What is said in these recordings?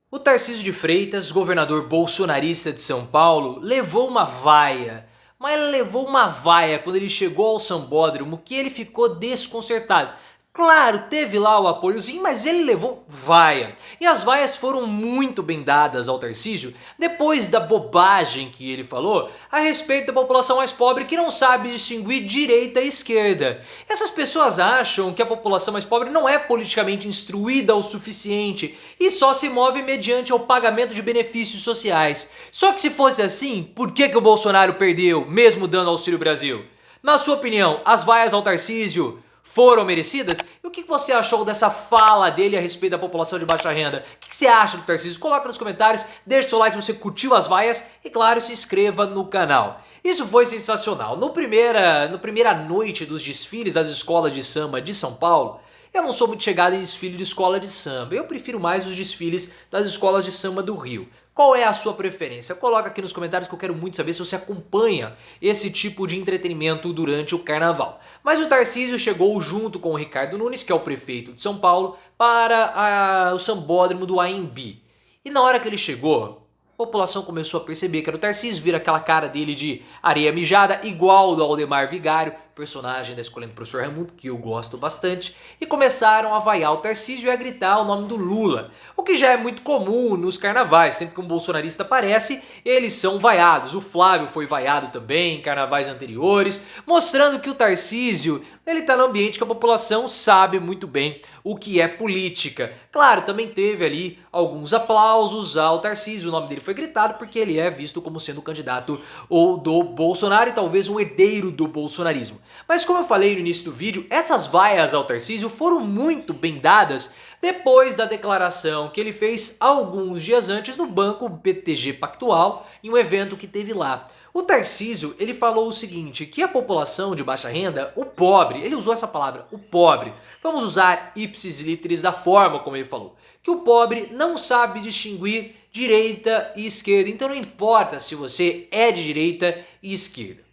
O Tarcísio de Freitas, governador bolsonarista de São Paulo, levou uma vaia. Mas ele levou uma vaia quando ele chegou ao sambódromo que ele ficou desconcertado. Claro, teve lá o apoiozinho, mas ele levou vaia. E as vaias foram muito bem dadas ao Tarcísio depois da bobagem que ele falou a respeito da população mais pobre que não sabe distinguir direita e esquerda. Essas pessoas acham que a população mais pobre não é politicamente instruída o suficiente e só se move mediante o pagamento de benefícios sociais. Só que se fosse assim, por que o Bolsonaro perdeu, mesmo dando Auxílio Brasil? Na sua opinião, as vaias ao Tarcísio foram merecidas? E o que você achou dessa fala dele a respeito da população de baixa renda? O que você acha do Tarcísio? Coloca nos comentários, deixe seu like se você curtiu as vaias e claro, se inscreva no canal. Isso foi sensacional. No primeira noite dos desfiles das escolas de samba de São Paulo, eu não sou muito chegado em desfile de escola de samba, eu prefiro mais os desfiles das escolas de samba do Rio. Qual é a sua preferência? Coloca aqui nos comentários que eu quero muito saber se você acompanha esse tipo de entretenimento durante o carnaval. Mas o Tarcísio chegou junto com o Ricardo Nunes, que é o prefeito de São Paulo, para o sambódromo do AMB. E na hora que ele chegou, a população começou a perceber que era o Tarcísio, vira aquela cara dele de areia mijada, igual do Aldemar Vigário, personagem da Escola do Professor Raimundo, que eu gosto bastante, e começaram a vaiar o Tarcísio e a gritar o nome do Lula. O que já é muito comum nos carnavais, sempre que um bolsonarista aparece, eles são vaiados. O Flávio foi vaiado também em carnavais anteriores, mostrando que o Tarcísio ele está no ambiente que a população sabe muito bem o que é política. Claro, também teve ali alguns aplausos ao Tarcísio, o nome dele foi gritado porque ele é visto como sendo o candidato ou do Bolsonaro e talvez um herdeiro do bolsonarismo. Mas como eu falei no início do vídeo, essas vaias ao Tarcísio foram muito bem dadas depois da declaração que ele fez alguns dias antes no Banco BTG Pactual, em um evento que teve lá. O Tarcísio, ele falou o seguinte, que a população de baixa renda, o pobre, ele usou essa palavra, o pobre, vamos usar ipsis literis da forma como ele falou, que o pobre não sabe distinguir direita e esquerda, então não importa se você é de direita e esquerda.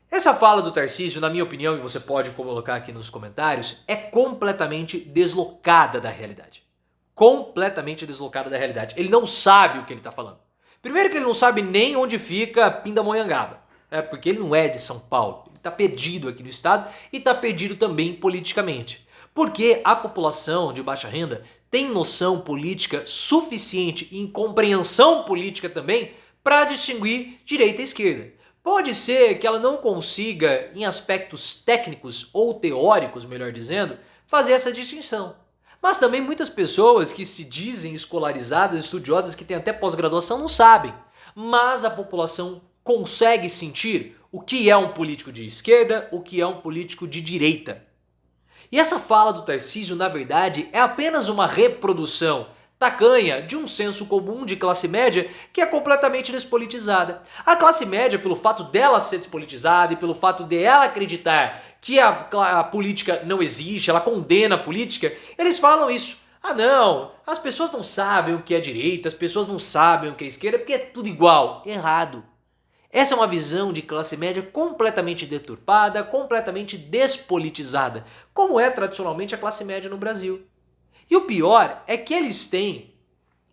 Essa fala do Tarcísio, na minha opinião, e você pode colocar aqui nos comentários, é completamente deslocada da realidade. Completamente deslocada da realidade. Ele não sabe o que ele está falando. Primeiro que ele não sabe nem onde fica Pindamonhangaba, porque ele não é de São Paulo. Ele está perdido aqui no estado e está perdido também politicamente. Porque a população de baixa renda tem noção política suficiente e compreensão política também para distinguir direita e esquerda. Pode ser que ela não consiga, em aspectos técnicos ou teóricos, melhor dizendo, fazer essa distinção. Mas também muitas pessoas que se dizem escolarizadas, estudiosas, que têm até pós-graduação, não sabem. Mas a população consegue sentir o que é um político de esquerda, o que é um político de direita. E essa fala do Tarcísio, na verdade, é apenas uma reprodução tacanha de um senso comum de classe média que é completamente despolitizada. A classe média, pelo fato dela ser despolitizada e pelo fato de ela acreditar que a política não existe, ela condena a política, eles falam isso. Ah não, as pessoas não sabem o que é direita, as pessoas não sabem o que é esquerda porque é tudo igual. Errado. Essa é uma visão de classe média completamente deturpada, completamente despolitizada, como é tradicionalmente a classe média no Brasil. E o pior é que eles têm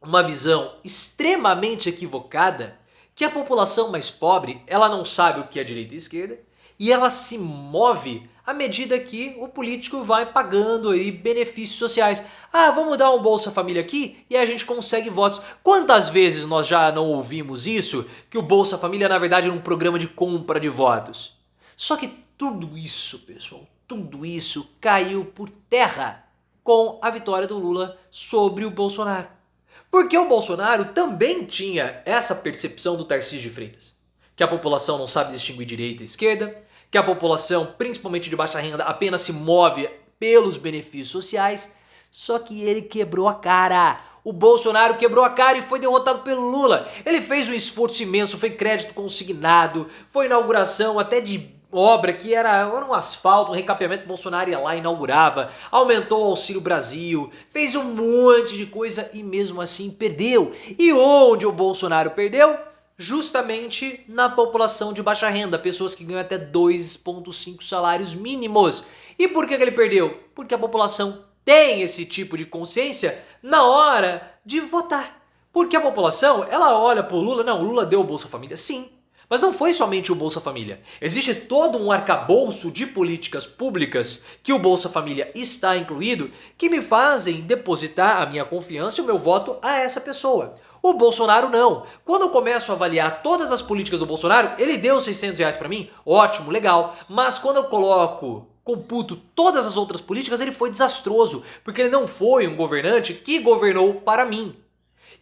uma visão extremamente equivocada que a população mais pobre, ela não sabe o que é direita e esquerda e ela se move à medida que o político vai pagando aí benefícios sociais. Ah, vamos dar um Bolsa Família aqui e a gente consegue votos. Quantas vezes nós já não ouvimos isso, que o Bolsa Família na verdade é um programa de compra de votos? Só que tudo isso, pessoal, tudo isso caiu por terra com a vitória do Lula sobre o Bolsonaro. Porque o Bolsonaro também tinha essa percepção do Tarcísio de Freitas. Que a população não sabe distinguir direita e esquerda, que a população, principalmente de baixa renda, apenas se move pelos benefícios sociais, só que ele quebrou a cara. O Bolsonaro quebrou a cara e foi derrotado pelo Lula. Ele fez um esforço imenso, foi crédito consignado, foi inauguração até de obra que era um asfalto, um recapeamento, Bolsonaro ia lá e inaugurava, aumentou o Auxílio Brasil, fez um monte de coisa e mesmo assim perdeu. E onde o Bolsonaro perdeu? Justamente na população de baixa renda, pessoas que ganham até 2,5 salários mínimos. E por que ele perdeu? Porque a população tem esse tipo de consciência na hora de votar. Porque a população, ela olha pro Lula, não, o Lula deu o Bolsa Família, sim. Mas não foi somente o Bolsa Família. Existe todo um arcabouço de políticas públicas que o Bolsa Família está incluído que me fazem depositar a minha confiança e o meu voto a essa pessoa. O Bolsonaro não. Quando eu começo a avaliar todas as políticas do Bolsonaro, ele deu R$ 600 para mim, ótimo, legal. Mas quando eu computo todas as outras políticas, ele foi desastroso, porque ele não foi um governante que governou para mim.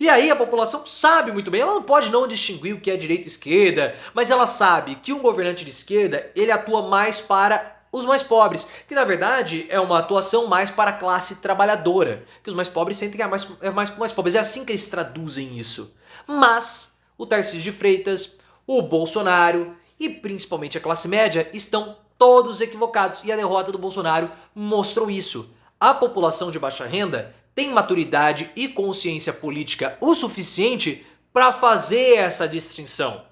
E aí a população sabe muito bem, ela não pode não distinguir o que é direita e esquerda, mas ela sabe que um governante de esquerda, ele atua mais para os mais pobres, que na verdade é uma atuação mais para a classe trabalhadora, que os mais pobres sentem que é mais pobres, é assim que eles traduzem isso. Mas o Tarcísio de Freitas, o Bolsonaro e principalmente a classe média estão todos equivocados e a derrota do Bolsonaro mostrou isso. A população de baixa renda tem maturidade e consciência política o suficiente para fazer essa distinção.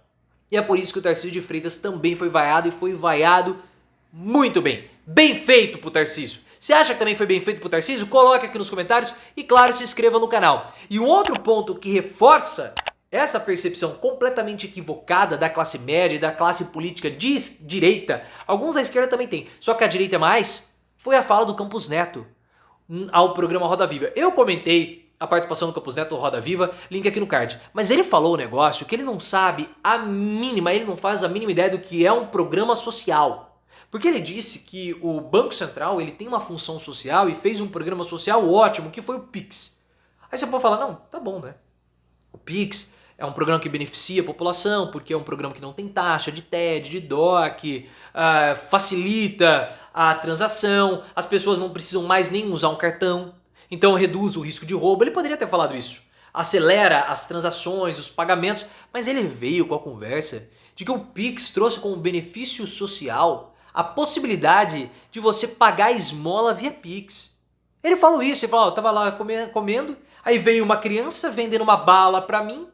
E é por isso que o Tarcísio de Freitas também foi vaiado e foi vaiado muito bem. Bem feito pro Tarcísio. Você acha que também foi bem feito pro Tarcísio? Coloque aqui nos comentários e claro, se inscreva no canal. E um outro ponto que reforça essa percepção completamente equivocada da classe média e da classe política de direita, alguns da esquerda também tem, só que a direita é mais, foi a fala do Campos Neto ao programa Roda Viva. Eu comentei a participação do Campos Neto no Roda Viva, link aqui no card. Mas ele falou um negócio que ele não sabe a mínima, ele não faz a mínima ideia do que é um programa social. Porque ele disse que o Banco Central ele tem uma função social e fez um programa social ótimo, que foi o Pix. Aí você pode falar, não, tá bom, né? O Pix é um programa que beneficia a população, porque é um programa que não tem taxa de TED, de DOC, facilita a transação, as pessoas não precisam mais nem usar um cartão, então reduz o risco de roubo. Ele poderia ter falado isso. Acelera as transações, os pagamentos, mas ele veio com a conversa de que o Pix trouxe como benefício social a possibilidade de você pagar esmola via Pix. Ele falou isso, ele falou, eu tava lá comendo, aí veio uma criança vendendo uma bala pra mim,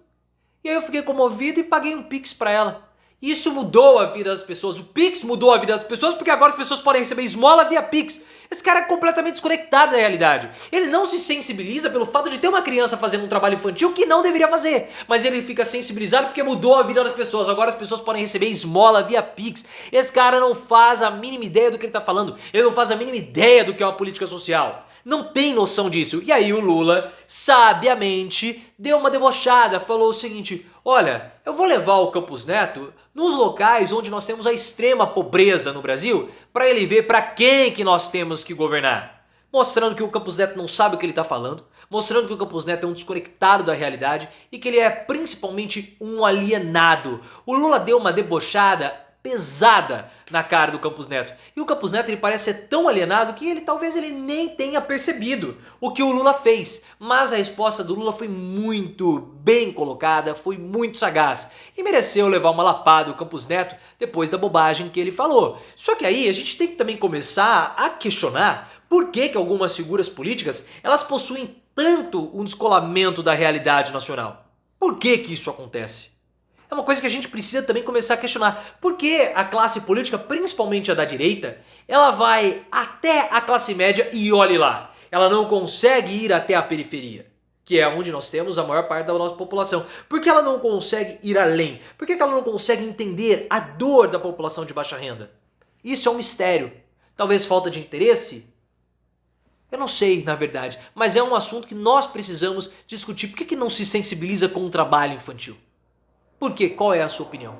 e aí eu fiquei comovido e paguei um Pix pra ela. Isso mudou a vida das pessoas, o Pix mudou a vida das pessoas porque agora as pessoas podem receber esmola via Pix. Esse cara é completamente desconectado da realidade. Ele não se sensibiliza pelo fato de ter uma criança fazendo um trabalho infantil que não deveria fazer. Mas ele fica sensibilizado porque mudou a vida das pessoas. Agora as pessoas podem receber esmola via Pix. Esse cara não faz a mínima ideia do que ele tá falando. Ele não faz a mínima ideia do que é uma política social. Não tem noção disso. E aí o Lula, sabiamente, deu uma debochada. Falou o seguinte, olha, eu vou levar o Campos Neto nos locais onde nós temos a extrema pobreza no Brasil, para ele ver para quem que nós temos que governar. Mostrando que o Campos Neto não sabe o que ele está falando, mostrando que o Campos Neto é um desconectado da realidade e que ele é principalmente um alienado. O Lula deu uma debochada pesada na cara do Campos Neto. E o Campos Neto ele parece ser tão alienado que talvez ele nem tenha percebido o que o Lula fez. Mas a resposta do Lula foi muito bem colocada, foi muito sagaz. E mereceu levar uma lapada do Campos Neto depois da bobagem que ele falou. Só que aí a gente tem que também começar a questionar por que algumas figuras políticas elas possuem tanto um descolamento da realidade nacional. Por que isso acontece? É uma coisa que a gente precisa também começar a questionar. Por que a classe política, principalmente a da direita, ela vai até a classe média e olhe lá. Ela não consegue ir até a periferia, que é onde nós temos a maior parte da nossa população. Por que ela não consegue ir além? Por que ela não consegue entender a dor da população de baixa renda? Isso é um mistério. Talvez falta de interesse? Eu não sei, na verdade, mas é um assunto que nós precisamos discutir. Por que não se sensibiliza com o trabalho infantil? Por quê? Qual é a sua opinião?